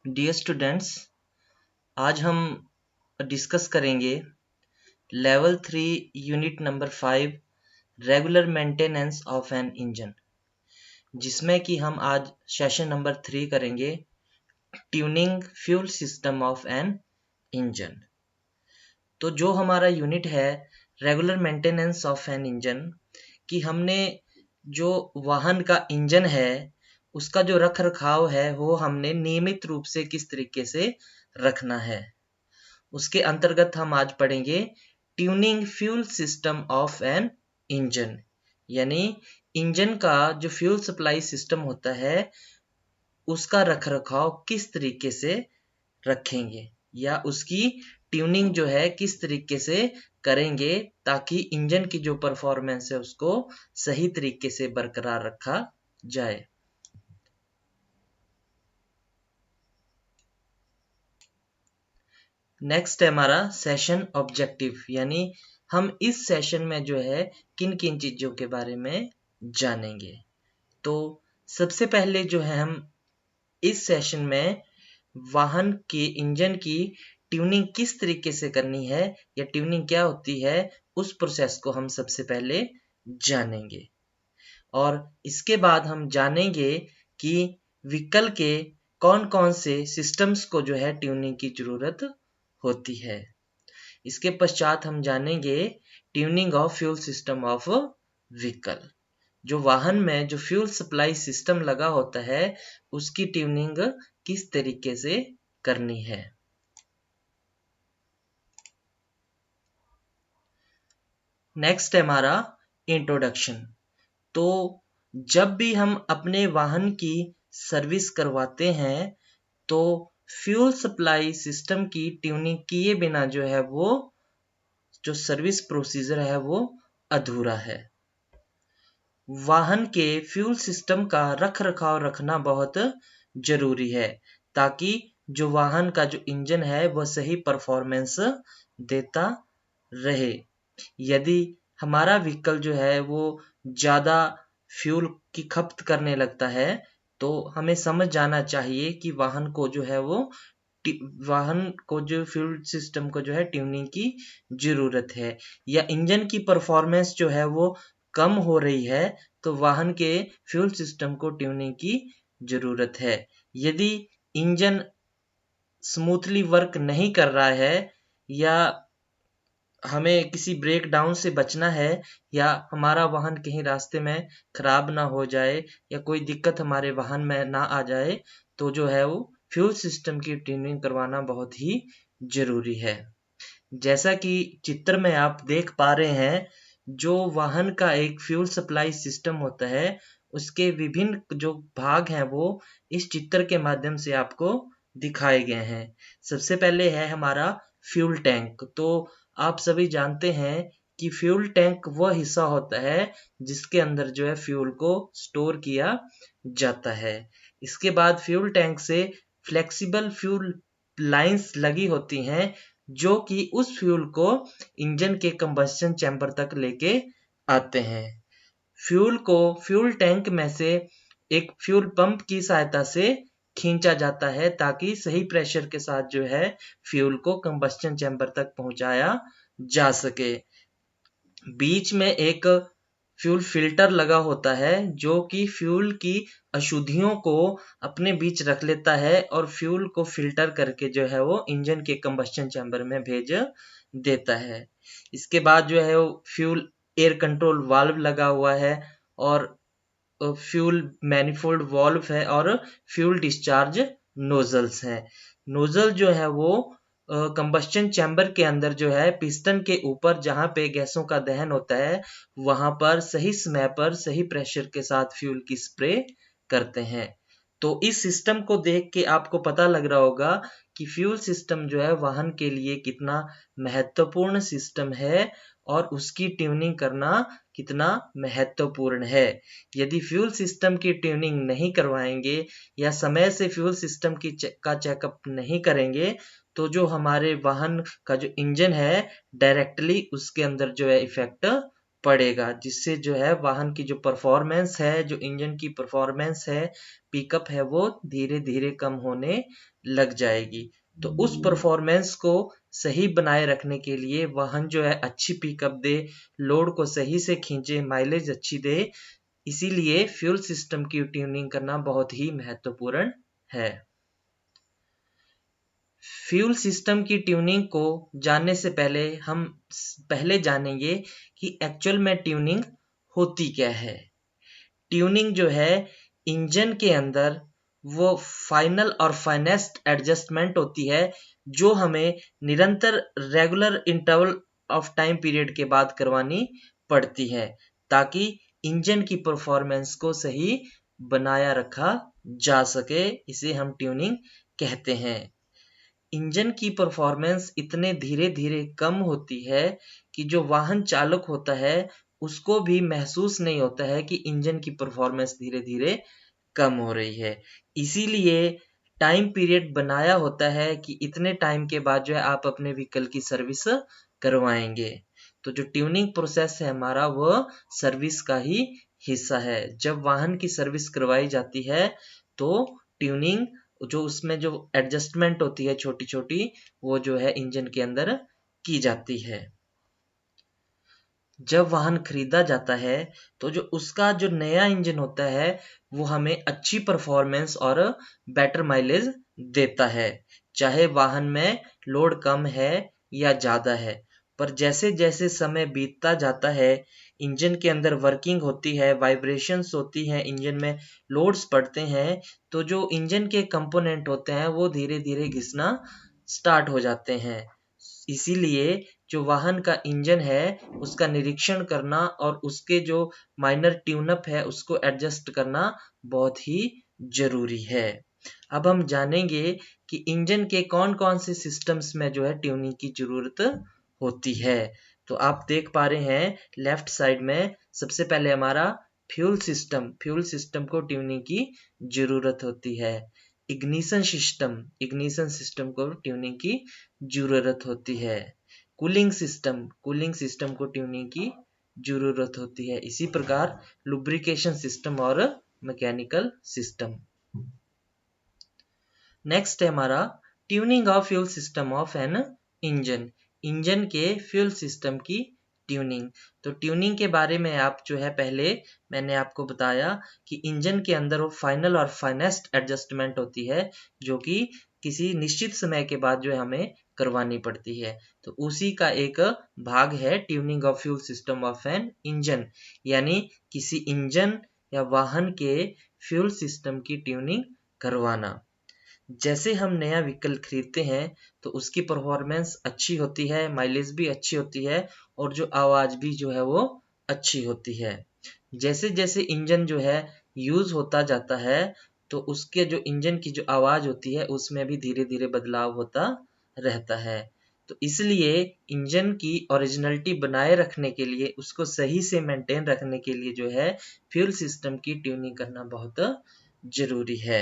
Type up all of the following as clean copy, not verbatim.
Dear students, आज हम discuss करेंगे level 3 unit number 5 regular maintenance of an engine, जिसमें कि हम आज सेशन नंबर 3 करेंगे tuning fuel system of an engine. तो जो हमारा यूनिट है regular maintenance of an engine कि हमने जो वाहन का इंजन है उसका जो रख रखाव है वो हमने नियमित रूप से किस तरीके से रखना है, उसके अंतर्गत हम आज पढ़ेंगे tuning fuel system of an engine. यानी इंजन का जो फ्यूल सप्लाई सिस्टम होता है उसका रखरखाव किस तरीके से रखेंगे या उसकी ट्यूनिंग जो है किस तरीके से करेंगे ताकि इंजन की जो परफॉर्मेंस है उसको सही तरीके से बरकरार रखा जाए। नेक्स्ट है हमारा सेशन ऑब्जेक्टिव, यानी हम इस सेशन में जो है किन किन चीजों के बारे में जानेंगे। तो सबसे पहले जो है हम इस सेशन में वाहन के इंजन की ट्यूनिंग किस तरीके से करनी है या ट्यूनिंग क्या होती है उस प्रोसेस को हम सबसे पहले जानेंगे, और इसके बाद हम जानेंगे कि व्हीकल के कौन कौन से सिस्टम्स को जो है ट्यूनिंग की जरूरत होती है। इसके पश्चात हम जानेंगे tuning of fuel system of vehicle, जो वाहन में जो फ्यूल सप्लाई सिस्टम लगा होता है उसकी ट्यूनिंग किस तरीके से करनी है। नेक्स्ट है हमारा इंट्रोडक्शन। तो जब भी हम अपने वाहन की सर्विस करवाते हैं तो फ्यूल सप्लाई सिस्टम की ट्यूनिंग किए बिना जो है वो जो सर्विस प्रोसीजर है वो अधूरा है। वाहन के फ्यूल सिस्टम का रख रखाव रखना बहुत जरूरी है ताकि जो वाहन का जो इंजन है वह सही परफॉर्मेंस देता रहे। यदि हमारा व्हीकल जो है वो ज्यादा फ्यूल की खपत करने लगता है तो हमें समझ जाना चाहिए कि वाहन को जो है वो जो फ्यूल सिस्टम को जो है ट्यूनिंग की जरूरत है, या इंजन की परफॉर्मेंस जो है वो कम हो रही है तो वाहन के फ्यूल सिस्टम को ट्यूनिंग की जरूरत है। यदि इंजन स्मूथली वर्क नहीं कर रहा है या हमें किसी ब्रेक डाउन से बचना है या हमारा वाहन कहीं रास्ते में खराब ना हो जाए या कोई दिक्कत हमारे वाहन में ना आ जाए तो जो है वो फ्यूल सिस्टम की ट्यूनिंग करवाना बहुत ही जरूरी है। जैसा कि चित्र में आप देख पा रहे हैं, जो वाहन का एक फ्यूल सप्लाई सिस्टम होता है उसके विभिन्न जो भाग हैं वो इस चित्र के माध्यम से आपको दिखाए गए हैं। सबसे पहले है हमारा फ्यूल टैंक। तो आप सभी जानते हैं कि फ्यूल टैंक वह हिस्सा होता है जिसके अंदर जो है फ्यूल को स्टोर किया जाता है। इसके बाद फ्यूल टैंक से फ्लेक्सिबल फ्यूल लाइंस लगी होती हैं जो कि उस फ्यूल को इंजन के कंबस्शन चैम्बर तक लेके आते हैं। फ्यूल को फ्यूल टैंक में से एक फ्यूल पंप की सहायता से खींचा जाता है ताकि सही प्रेशर के साथ जो है फ्यूल को कंबस्शन चैम्बर तक पहुंचाया जा सके। बीच में एक फ्यूल फिल्टर लगा होता है जो कि फ्यूल की अशुद्धियों को अपने बीच रख लेता है और फ्यूल को फिल्टर करके जो है वो इंजन के कंबस्शन चैम्बर में भेज देता है। इसके बाद जो है वो फ्यूल एयर कंट्रोल वाल्व लगा हुआ है और फ्यूल मैनिफोल्ड वाल्व है और फ्यूल डिस्चार्ज नोजल्स हैं। नोजल जो है वो कंबस्शन चैम्बर के अंदर जो है पिस्टन के ऊपर जहां पे गैसों का दहन होता है वहां पर सही समय पर सही प्रेशर के साथ फ्यूल की स्प्रे करते हैं। तो इस सिस्टम को देख के आपको पता लग रहा होगा कि फ्यूल सिस्टम जो है वाहन के लिए कितना महत्वपूर्ण सिस्टम है और उसकी ट्यूनिंग करना कितना महत्वपूर्ण है। यदि फ्यूल सिस्टम की ट्यूनिंग नहीं करवाएंगे या समय से फ्यूल सिस्टम का चेकअप नहीं करेंगे तो जो हमारे वाहन का जो इंजन है डायरेक्टली उसके अंदर जो है इफेक्ट पड़ेगा, जिससे जो है वाहन की जो परफॉर्मेंस है, जो इंजन की परफॉर्मेंस है, पिकअप है, वो धीरे धीरे कम होने लग जाएगी। तो उस परफॉर्मेंस को सही बनाए रखने के लिए वाहन जो है अच्छी पिकअप दे, लोड को सही से खींचे, माइलेज अच्छी दे, इसीलिए फ्यूल सिस्टम की ट्यूनिंग करना बहुत ही महत्वपूर्ण है। फ्यूल सिस्टम की ट्यूनिंग को जानने से पहले हम पहले जानेंगे कि एक्चुअल में ट्यूनिंग होती क्या है। ट्यूनिंग जो है इंजन के अंदर वो फाइनल और फाइनेस्ट एडजस्टमेंट होती है, जो हमें निरंतर regular interval of time period के बाद करवानी पड़ती है, ताकि इंजन की परफॉर्मेंस को सही बनाया रखा जा सके। इसे हम ट्यूनिंग कहते हैं। इंजन की परफॉर्मेंस इतने धीरे धीरे कम होती है कि जो वाहन चालक होता है उसको भी महसूस नहीं होता है कि इंजन की परफॉर्मेंस धीरे धीरे कम हो रही है। इसीलिए टाइम पीरियड बनाया होता है कि इतने टाइम के बाद जो है आप अपने व्हीकल की सर्विस करवाएंगे। तो जो ट्यूनिंग प्रोसेस है हमारा, वो सर्विस का ही हिस्सा है। जब वाहन की सर्विस करवाई जाती है तो ट्यूनिंग, जो उसमें जो एडजस्टमेंट होती है छोटी छोटी, वो जो है इंजन के अंदर की जाती है। जब वाहन खरीदा जाता है तो जो उसका जो नया इंजन होता है वो हमें अच्छी परफॉर्मेंस और बेटर माइलेज देता है, चाहे वाहन में लोड कम है या ज्यादा है। पर जैसे जैसे समय बीतता जाता है, इंजन के अंदर वर्किंग होती है, वाइब्रेशंस होती हैं, इंजन में लोड्स पड़ते हैं, तो जो इंजन के कंपोनेंट होते हैं वो धीरे धीरे घिसना स्टार्ट हो जाते हैं। इसीलिए जो वाहन का इंजन है उसका निरीक्षण करना और उसके जो माइनर ट्यूनअप है उसको एडजस्ट करना बहुत ही जरूरी है। अब हम जानेंगे कि इंजन के कौन कौन से सिस्टम्स में जो है ट्यूनिंग की जरूरत होती है। तो आप देख पा रहे हैं लेफ्ट साइड में सबसे पहले हमारा फ्यूल सिस्टम को ट्यूनिंग की जरूरत होती है। इग्निशन सिस्टम को ट्यूनिंग की जरूरत होती है। कूलिंग सिस्टम को ट्यूनिंग की जरूरत होती है। इसी प्रकार लुब्रिकेशन सिस्टम और मैकेनिकल सिस्टम। नेक्स्ट है हमारा tuning of fuel system of an engine के फ्यूल सिस्टम की ट्यूनिंग। तो ट्यूनिंग के बारे में आप जो है पहले मैंने आपको बताया कि इंजन के अंदर वो फाइनल और फाइनेस्ट एडजस्टमेंट होती है, जो कि किसी निश्चित समय के बाद जो है हमें करवानी पड़ती है। तो उसी का एक भाग है tuning of fuel system of an engine, यानी किसी इंजन या वाहन के फ्यूल सिस्टम की ट्यूनिंग करवाना। जैसे हम नया व्हीकल खरीदते हैं तो उसकी परफॉर्मेंस अच्छी होती है, माइलेज भी अच्छी होती है और जो आवाज भी जो है वो अच्छी होती है। जैसे जैसे इंजन जो है यूज होता जाता है तो उसके जो इंजन की जो आवाज होती है उसमें भी धीरे धीरे बदलाव होता रहता है। तो इसलिए इंजन की ओरिजिनलिटी बनाए रखने के लिए, उसको सही से मेंटेन रखने के लिए जो है फ्यूल सिस्टम की ट्यूनिंग करना बहुत जरूरी है।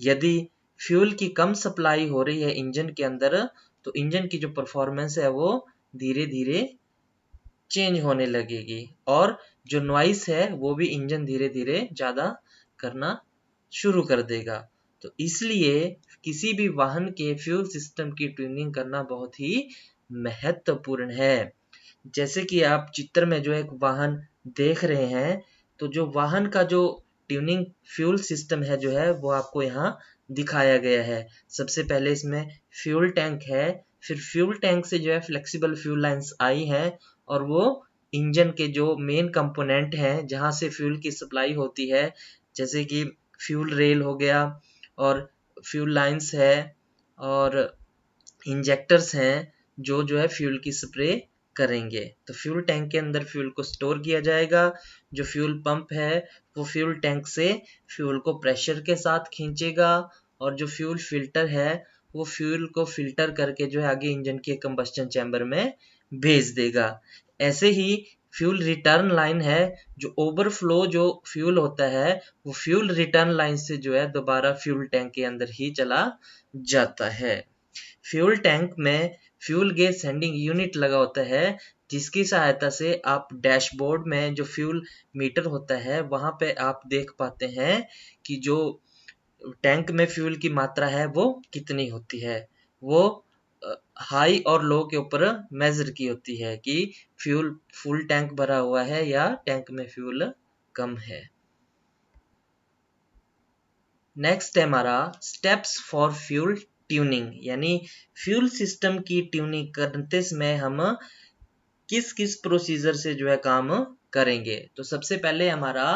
यदि फ्यूल की कम सप्लाई हो रही है इंजन के अंदर तो इंजन की जो परफॉर्मेंस है वो धीरे धीरे चेंज होने लगेगी और जो नॉइस है वो भी इंजन धीरे धीरे ज्यादा करना शुरू कर देगा। तो इसलिए किसी भी वाहन के फ्यूल सिस्टम की ट्यूनिंग करना बहुत ही महत्वपूर्ण है। जैसे कि आप चित्र में जो एक वाहन देख रहे हैं, तो जो वाहन का जो ट्यूनिंग फ्यूल सिस्टम है जो है वो आपको यहाँ दिखाया गया है। सबसे पहले इसमें फ्यूल टैंक है, फिर फ्यूल टैंक से जो है फ्लेक्सिबल फ्यूल लाइंस आई है और वो इंजन के जो मेन कंपोनेंट हैं जहां से फ्यूल की सप्लाई होती है, जैसे कि फ्यूल रेल हो गया और फ्यूल लाइंस है और इंजेक्टर्स हैं जो है फ्यूल की स्प्रे करेंगे। तो फ्यूल टैंक के अंदर फ्यूल को स्टोर किया जाएगा। जो फ्यूल पंप है वो फ्यूल टैंक से फ्यूल को प्रेशर के साथ खींचेगा और जो फ्यूल फिल्टर है वो फ्यूल को फिल्टर करके जो है आगे इंजन के कंबस्टन चैम्बर में भेज देगा। ऐसे ही फ्यूल रिटर्न लाइन है, जो ओवरफ्लो जो फ्यूल होता है वो फ्यूल रिटर्न लाइन से जो है दोबारा फ्यूल टैंक के अंदर ही चला जाता है। फ्यूल टैंक में फ्यूल गैस सेंडिंग यूनिट लगा होता है जिसकी सहायता से आप डैशबोर्ड में जो फ्यूल मीटर होता है वहां पे आप देख पाते हैं कि जो टैंक में फ्यूल की मात्रा है वो कितनी होती है। वो हाई और लो के ऊपर मेजर की होती है कि फ्यूल फुल टैंक भरा हुआ है या टैंक में फ्यूल कम है। नेक्स्ट है हमारा स्टेप्स फॉर फ्यूल ट्यूनिंग, यानी फ्यूल सिस्टम की ट्यूनिंग करते समय हम किस किस प्रोसीजर से जो है काम करेंगे। तो सबसे पहले हमारा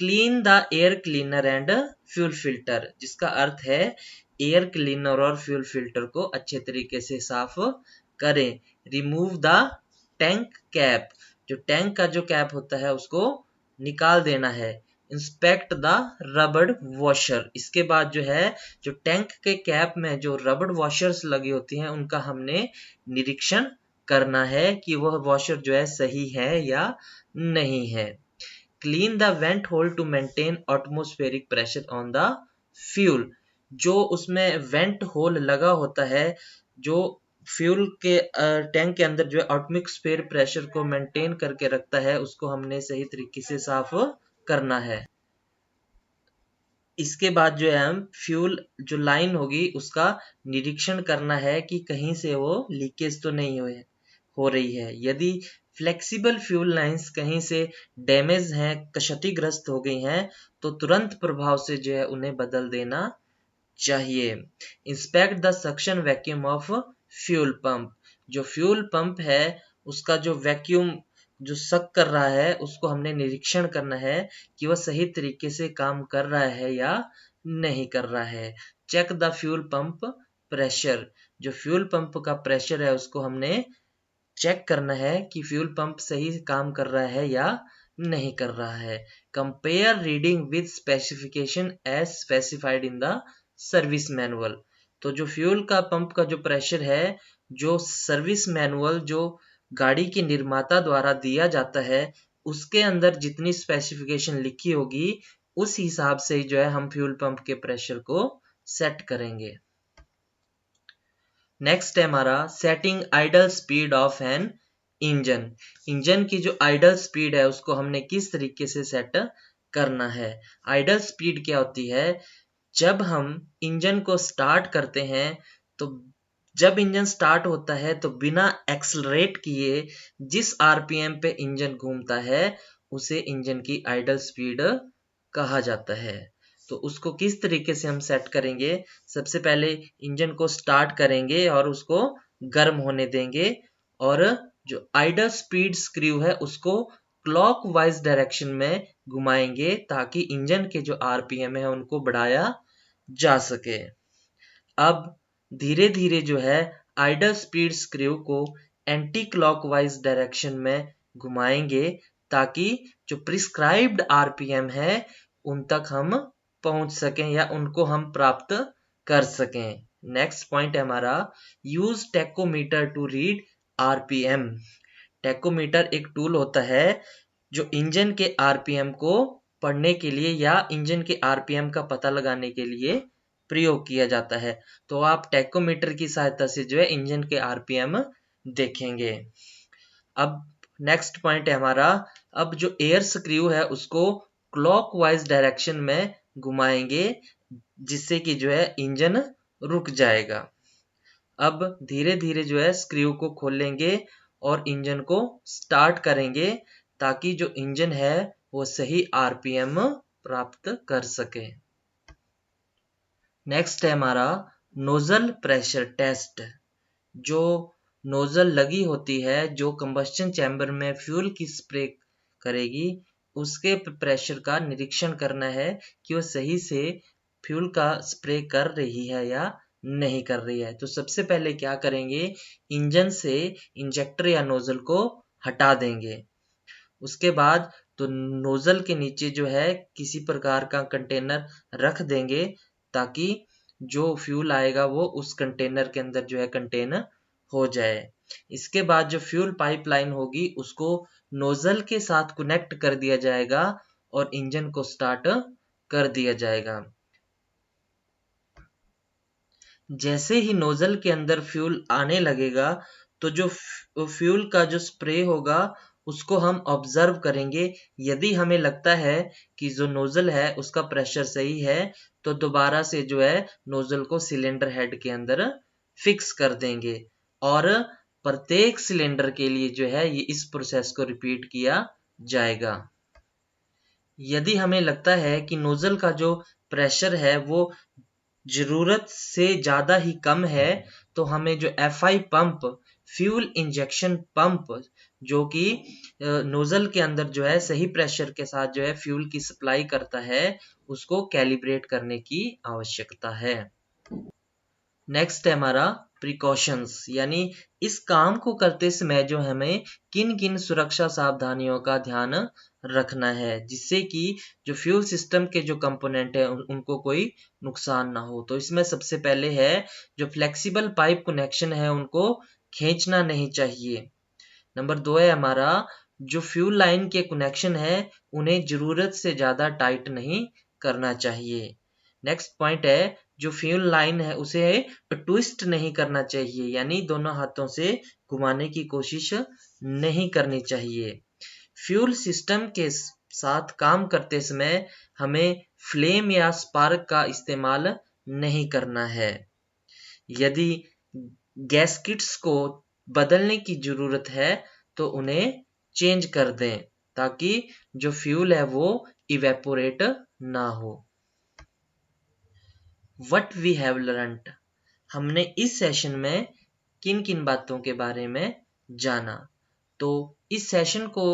clean the air cleaner and fuel filter, जिसका अर्थ है एयर क्लीनर और फ्यूल फिल्टर को अच्छे तरीके से साफ करें। रिमूव द टैंक कैप, जो टैंक का जो कैप होता है उसको निकाल देना है। इंस्पेक्ट द रबड़ वॉशर, इसके बाद जो है जो टैंक के कैप में जो रबड़ वॉशर्स लगी होती हैं उनका हमने निरीक्षण करना है कि वह वॉशर जो है सही है या नहीं है। Clean the vent hole to maintain atmospheric pressure on the fuel, जो उसमें वेंट होल लगा होता है जो फ्यूल के टैंक के अंदर जो है एटमॉस्फेयर प्रेशर को मेंटेन करके रखता है, उसको हमने सही तरीके से साफ करना है। इसके बाद जो है हम फ्यूल जो लाइन होगी उसका निरीक्षण करना है कि कहीं से वो लीकेज तो नहीं हो रही है। यदि फ्लेक्सिबल फ्यूल लाइंस कहीं से डैमेज हैं, क्षतिग्रस्त हो गई हैं, तो तुरंत प्रभाव से जो है उन्हें बदल देना चाहिए। Inspect the suction vacuum of fuel pump, जो फ्यूल पंप है उसका जो वैक्यूम जो सक कर रहा है उसको हमने निरीक्षण करना है कि वह सही तरीके से काम कर रहा है या नहीं कर रहा है। Check the fuel pump pressure, जो फ्यूल पंप का प्रेशर है उसको हमने चेक करना है कि फ्यूल पंप सही काम कर रहा है या नहीं कर रहा है। Compare reading with specification as specified in the service manual, तो जो फ्यूल का पंप का जो प्रेशर है जो सर्विस मैनुअल जो गाड़ी के निर्माता द्वारा दिया जाता है उसके अंदर जितनी स्पेसिफिकेशन लिखी होगी उस हिसाब से जो है हम फ्यूल पंप के प्रेशर को सेट करेंगे। नेक्स्ट है हमारा setting idle speed of an engine, engine की जो आइडल स्पीड है उसको हमने किस तरीके से सेट करना है। आइडल स्पीड क्या होती है, जब हम इंजन को स्टार्ट करते हैं तो जब इंजन स्टार्ट होता है तो बिना एक्सलरेट किए जिस आरपीएम पे इंजन घूमता है उसे इंजन की आइडल स्पीड कहा जाता है। तो उसको किस तरीके से हम सेट करेंगे, सबसे पहले इंजन को स्टार्ट करेंगे और उसको गर्म होने देंगे और जो आइडल स्पीड स्क्रू है उसको क्लॉकवाइज डायरेक्शन में घुमाएंगे ताकि इंजन के जो आरपीएम है उनको बढ़ाया जा सके। अब धीरे धीरे जो है आइडल स्पीड स्क्रू को एंटी क्लॉकवाइज डायरेक्शन में घुमाएंगे ताकि जो प्रिस्क्राइब्ड आरपीएम है उन तक हम पहुंच सकें या उनको हम प्राप्त कर सकें। नेक्स्ट पॉइंट है हमारा use tachometer to read RPM. Tachometer एक टूल होता है जो इंजन के आरपीएम को पढ़ने के लिए या इंजन के आरपीएम का पता लगाने के लिए प्रयोग किया जाता है। तो आप टेकोमीटर की सहायता से जो है इंजन के आरपीएम देखेंगे। अब नेक्स्ट पॉइंट है हमारा, अब जो एयर स्क्रू है उसको क्लॉकवाइज डायरेक्शन में घुमाएंगे जिससे कि जो है इंजन रुक जाएगा। अब धीरे धीरे जो है स्क्रू को खोलेंगे और इंजन को स्टार्ट करेंगे ताकि जो इंजन है वो सही आरपीएम प्राप्त कर सके। नेक्स्ट है हमारा नोजल प्रेशर टेस्ट, जो नोजल लगी होती है जो कंबस्शन चैम्बर में फ्यूल की स्प्रे करेगी उसके प्रेशर का निरीक्षण करना है कि वो सही से फ्यूल का स्प्रे कर रही है या नहीं कर रही है। तो सबसे पहले क्या करेंगे, इंजन से इंजेक्टर या नोजल को हटा देंगे। उसके बाद तो नोजल के नीचे जो है किसी प्रकार का कंटेनर रख देंगे ताकि जो फ्यूल आएगा वो उस कंटेनर के अंदर जो है कंटेन हो जाए। इसके बाद जो फ्यूल पाइपलाइन होगी उसको नोजल के साथ कनेक्ट कर दिया जाएगा और इंजन को स्टार्ट कर दिया जाएगा। जैसे ही नोजल के अंदर फ्यूल आने लगेगा तो जो फ्यूल का जो स्प्रे होगा उसको हम ऑब्जर्व करेंगे। यदि हमें लगता है कि जो नोजल है उसका प्रेशर सही है तो दोबारा से जो है नोजल को सिलेंडर हेड के अंदर फिक्स कर देंगे और प्रत्येक सिलेंडर के लिए जो है ये इस प्रोसेस को रिपीट किया जाएगा। यदि हमें लगता है कि नोजल का जो प्रेशर है वो जरूरत से ज्यादा ही कम है तो हमें जो FI pump, fuel injection pump, जो कि नोजल के अंदर जो है सही प्रेशर के साथ जो है फ्यूल की सप्लाई करता है, उसको कैलिब्रेट करने की आवश्यकता है। नेक्स्ट है हमारा प्रिकॉशंस, यानी इस काम को करते समय जो हमें किन किन सुरक्षा सावधानियों का ध्यान रखना है जिससे कि जो फ्यूल सिस्टम के जो कंपोनेंट है उनको कोई नुकसान ना हो। तो इसमें सबसे पहले है जो फ्लेक्सिबल पाइप कनेक्शन है उनको खींचना नहीं चाहिए। नंबर 2 है हमारा जो फ्यूल लाइन के कनेक्शन है उन्हें जरूरत से ज्यादा टाइट नहीं करना चाहिए। नेक्स्ट पॉइंट है जो फ्यूल लाइन है उसे ट्विस्ट नहीं करना चाहिए, यानी दोनों हाथों से घुमाने की कोशिश नहीं करनी चाहिए। फ्यूल सिस्टम के साथ काम करते समय हमें फ्लेम या स्पार्क का इस्तेमाल नहीं करना है। यदि गैस्किट्स को बदलने की जरूरत है तो उन्हें चेंज कर दें ताकि जो फ्यूल है वो इवेपोरेट ना हो। वट वी हैव लर्नड, हमने इस सेशन में किन किन बातों के बारे में जाना। तो इस सेशन को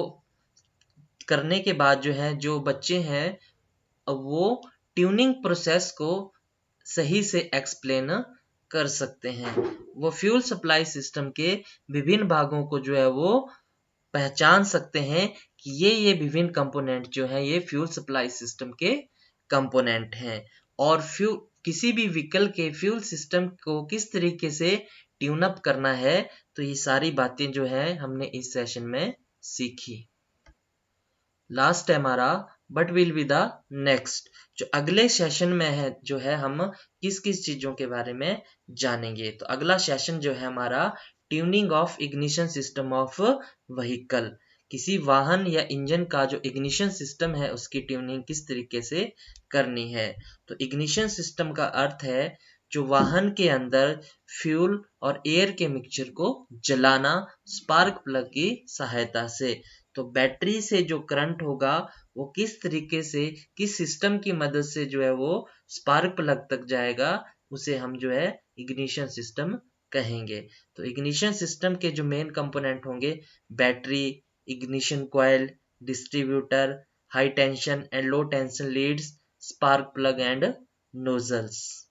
करने के बाद जो है जो बच्चे हैं वो ट्यूनिंग प्रोसेस को सही से एक्सप्लेन कर सकते हैं। वो फ्यूल सप्लाई सिस्टम के विभिन्न भागों को जो है वो पहचान सकते हैं कि ये विभिन्न कंपोनेंट जो है ये फ्यूल सप्लाई सिस्टम के कंपोनेंट हैं और किसी भी व्हीकल के फ्यूल सिस्टम को किस तरीके से ट्यून अप करना है। तो ये सारी बातें जो है हमने इस सेशन में सीखी। लास्ट है हमारा but will be the next, जो अगले सेशन में है जो है हम किस किस चीजों के बारे में जानेंगे। तो अगला सेशन जो है हमारा tuning of ignition system of vehicle, किसी वाहन या इंजन का जो इग्निशन सिस्टम है उसकी ट्यूनिंग किस तरीके से करनी है। तो इग्निशन सिस्टम का अर्थ है जो वाहन के अंदर फ्यूल और एयर के मिक्सचर को जलाना स्पार्क प्लग की सहायता से। तो बैटरी से जो करंट होगा वो किस तरीके से किस सिस्टम की मदद से जो है वो स्पार्क प्लग तक जाएगा उसे हम जो है इग्निशन सिस्टम कहेंगे। तो इग्निशन सिस्टम के जो मेन कंपोनेंट होंगे battery, ignition coil, distributor, high tension and low tension leads, spark plug and nozzles.